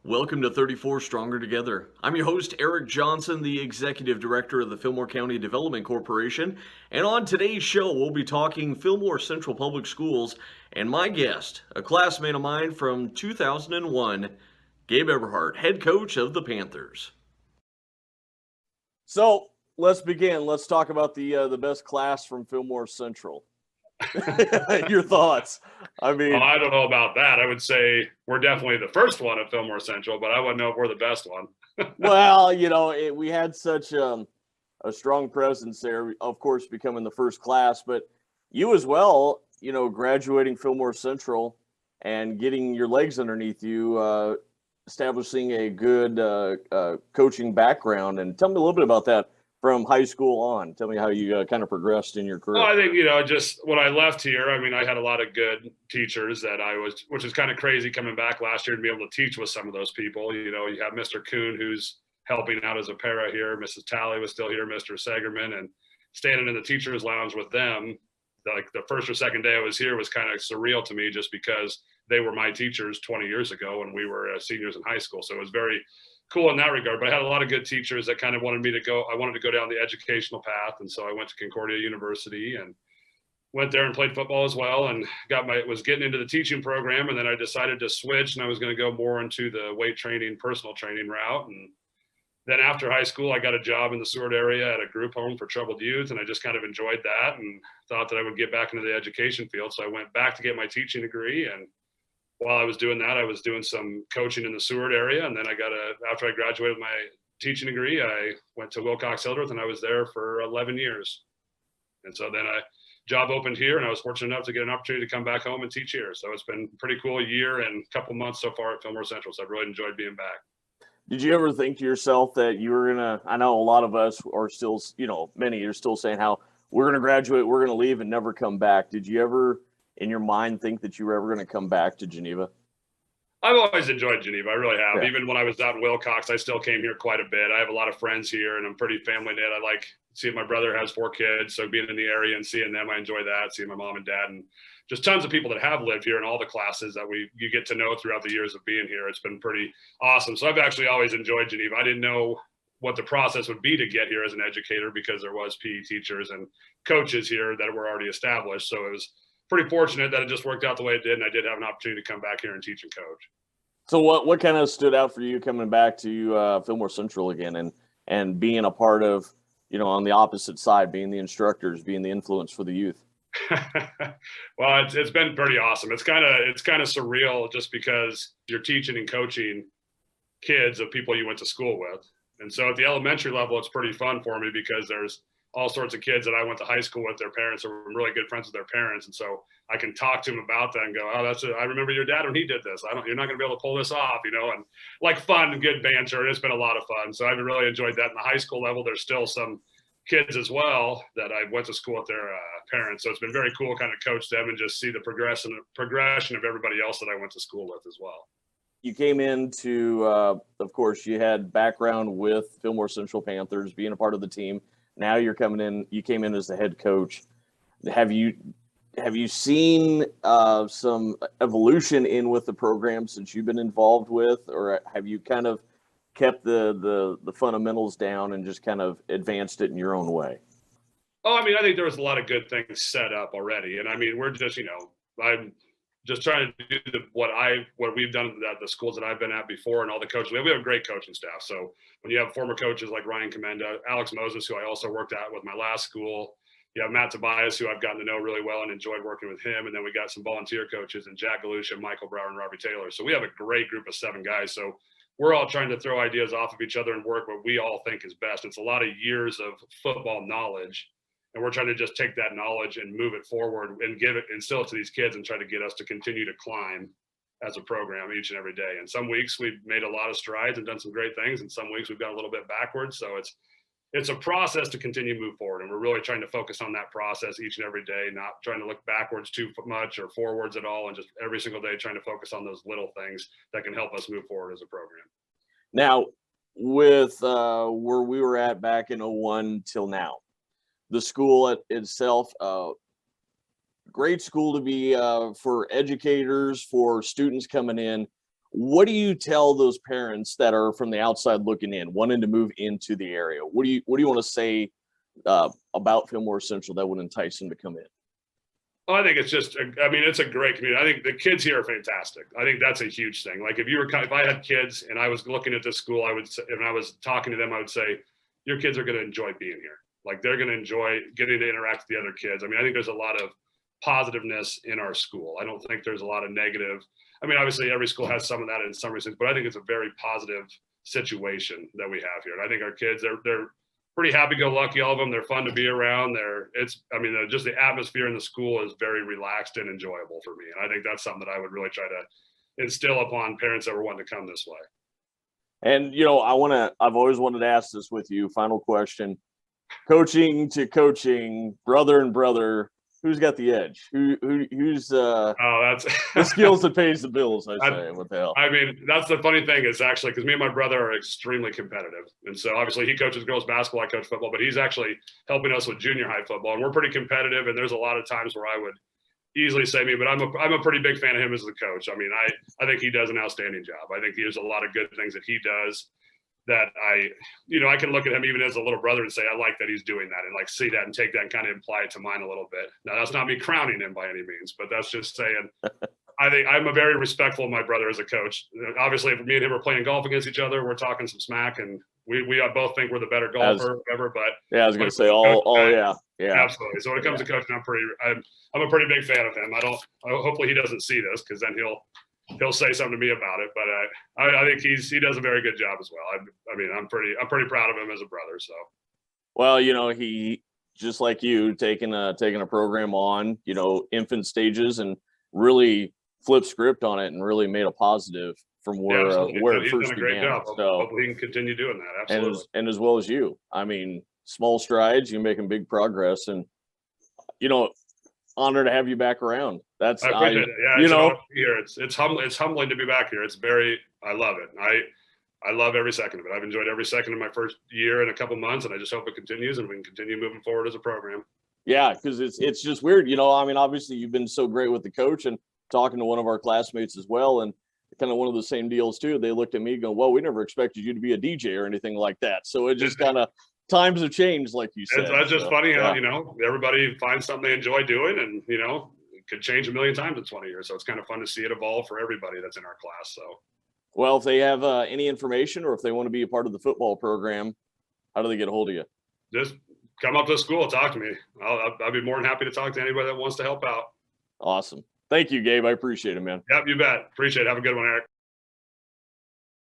Welcome to 34 Stronger Together. I'm your host, Eric Johnson, the Executive Director of the Fillmore County Development Corporation. And on today's show, we'll be talking Fillmore Central Public Schools and my guest, a classmate of mine from 2001, Gabe Eberhardt, head coach of the Panthers. So let's begin. Let's talk about the best class from Fillmore Central. Your thoughts? I mean, I don't know about that. I would say we're definitely the first one at Fillmore Central, but I wouldn't know if we're the best one. well, we had such a strong presence there, of course, becoming the first class, but you as well, graduating Fillmore Central and getting your legs underneath you, establishing a good coaching background. And tell me a little bit about that from high school on. Tell me how you kind of progressed in your career. Well, I think, just when I left here, I had a lot of good teachers which is kind of crazy coming back last year to be able to teach with some of those people. You have Mr. Kuhn, who's helping out as a para here. Mrs. Talley was still here, Mr. Segerman, and standing in the teacher's lounge with them, like the first or second day I was here was kind of surreal to me just because they were my teachers 20 years ago when we were seniors in high school. So it was very cool in that regard, but I had a lot of good teachers that kind of wanted me to go. I wanted to go down the educational path. And so I went to Concordia University and went there and played football as well, and was getting into the teaching program. And then I decided to switch, and I was going to go more into the weight training, personal training route. And then after high school, I got a job in the Seward area at a group home for troubled youth. And I just kind of enjoyed that and thought that I would get back into the education field. So I went back to get my teaching degree. And while I was doing that, I was doing some coaching in the Seward area. And then after I graduated with my teaching degree, I went to Wilcox-Hildreth, and I was there for 11 years. And so then a job opened here, and I was fortunate enough to get an opportunity to come back home and teach here. So it's been a pretty cool year and a couple months so far at Fillmore Central. So I've really enjoyed being back. Did you ever think to yourself that you were I know a lot of us are still, many are still saying how we're going to graduate, we're going to leave and never come back. Did you ever in your mind think that you were ever going to come back to Geneva? I've always enjoyed Geneva. I really have. Yeah. Even when I was out in Wilcox, I still came here quite a bit. I have a lot of friends here, and I'm pretty family knit. I like seeing my brother has 4 kids, so being in the area and seeing them, I enjoy that. Seeing my mom and dad, and just tons of people that have lived here, and all the classes that you get to know throughout the years of being here. It's been pretty awesome. So I've actually always enjoyed Geneva. I didn't know what the process would be to get here as an educator because there was PE teachers and coaches here that were already established. So it was pretty fortunate that it just worked out the way it did, and I did have an opportunity to come back here and teach and coach. So what kind of stood out for you coming back to Fillmore Central again and being a part of, on the opposite side, being the instructors, being the influence for the youth? Well, it's been pretty awesome. It's kind of surreal just because you're teaching and coaching kids of people you went to school with. And so at the elementary level, it's pretty fun for me because there's all sorts of kids that I went to high school with. Their parents are really good friends with their parents. And so I can talk to them about that and go, oh, I remember your dad when he did this. You're not going to be able to pull this off, and like fun and good banter. And it's been a lot of fun. So I've really enjoyed that. In the high school level, there's still some kids as well that I went to school with their parents. So it's been very cool kind of coach them and just see the progression of everybody else that I went to school with as well. You came into, of course, you had background with Fillmore Central Panthers, being a part of the team. Now you came in as the head coach. Have you seen some evolution in with the program since you've been involved with, or have you kind of kept the fundamentals down and just kind of advanced it in your own way? Oh, I think there was a lot of good things set up already. And we're just, I'm just trying to do what we've done at the schools that I've been at before, and all the coaches. We have a great coaching staff. So when you have former coaches like Ryan Commenda, Alex Moses, who I also worked at with my last school, you have Matt Tobias, who I've gotten to know really well and enjoyed working with him. And then we got some volunteer coaches and Jack Galusha, Michael Brower, and Robbie Taylor. So we have a great group of 7 guys. So we're all trying to throw ideas off of each other and work what we all think is best. It's a lot of years of football knowledge. And we're trying to just take that knowledge and move it forward and instill it to these kids and try to get us to continue to climb as a program each and every day. And some weeks we've made a lot of strides and done some great things. And some weeks we've got a little bit backwards. So it's a process to continue to move forward. And we're really trying to focus on that process each and every day, not trying to look backwards too much or forwards at all. And just every single day trying to focus on those little things that can help us move forward as a program. Now, with where we were at back in 01 till now, the school itself, great school to be for educators, for students coming in. What do you tell those parents that are from the outside looking in, wanting to move into the area? What do you want to say about Fillmore Central that would entice them to come in? Well, I think it's just, I mean, it's a great community. I think the kids here are fantastic. I think that's a huge thing. Like if I had kids and I was looking at this school, I would say, and I was talking to them, I would say, your kids are going to enjoy being here. Like they're going to enjoy getting to interact with the other kids. I mean, I think there's a lot of positiveness in our school. I don't think there's a lot of negative. I mean, obviously every school has some of that in some reasons, but I think it's a very positive situation that we have here. And I think our kids, they're pretty happy-go-lucky, all of them. They're fun to be around. Just the atmosphere in the school is very relaxed and enjoyable for me. And I think that's something that I would really try to instill upon parents that were wanting to come this way. And, I've always wanted to ask this with you. Final question, coaching to coaching, brother and brother, who's got the edge? Who's that's the skills that pays the bills? What the hell? I mean, that's the funny thing is actually because me and my brother are extremely competitive, and so obviously he coaches girls basketball, I coach football, but he's actually helping us with junior high football, and we're pretty competitive. And there's a lot of times where I would easily say me, but I'm a pretty big fan of him as the coach. I mean, I think he does an outstanding job. I think there's a lot of good things that he does that I can look at him even as a little brother and say, I like that he's doing that, and like see that and take that and kind of apply it to mine a little bit. Now that's not me crowning him by any means, but that's just saying, I think I'm a very respectful of my brother as a coach. Obviously if me and him are playing golf against each other, we're talking some smack, and we both think we're the better golfer ever, but yeah, I was going to say, yeah. Absolutely. So when it comes to coaching, I'm a pretty big fan of him. Hopefully he doesn't see this, because then he'll say something to me about it, but I think he does a very good job as well. I mean, I'm pretty proud of him as a brother. So, well, he just like you taking a program on, infant stages and really flipped script on it and really made a positive from where it first began. Job. So hopefully he can continue doing that. Absolutely. And as well as you. I mean, small strides, you're making big progress, and honored to have you back around. I appreciate it. Yeah, here it's humbling to be back here. I love it. I love every second of it. I've enjoyed every second of my first year and a couple months, and I just hope it continues and we can continue moving forward as a program. Yeah, because it's just weird. I mean, obviously you've been so great with the coach, and talking to one of our classmates as well, and kind of one of the same deals too. They looked at me going, well, we never expected you to be a DJ or anything like that. So it just kind of, times have changed, like you said. It's just funny how, everybody finds something they enjoy doing, and, it could change a million times in 20 years. So it's kind of fun to see it evolve for everybody that's in our class. So, well, if they have any information, or if they want to be a part of the football program, how do they get a hold of you? Just come up to the school, talk to me. I'll be more than happy to talk to anybody that wants to help out. Awesome. Thank you, Gabe. I appreciate it, man. Yep, you bet. Appreciate it. Have a good one, Eric.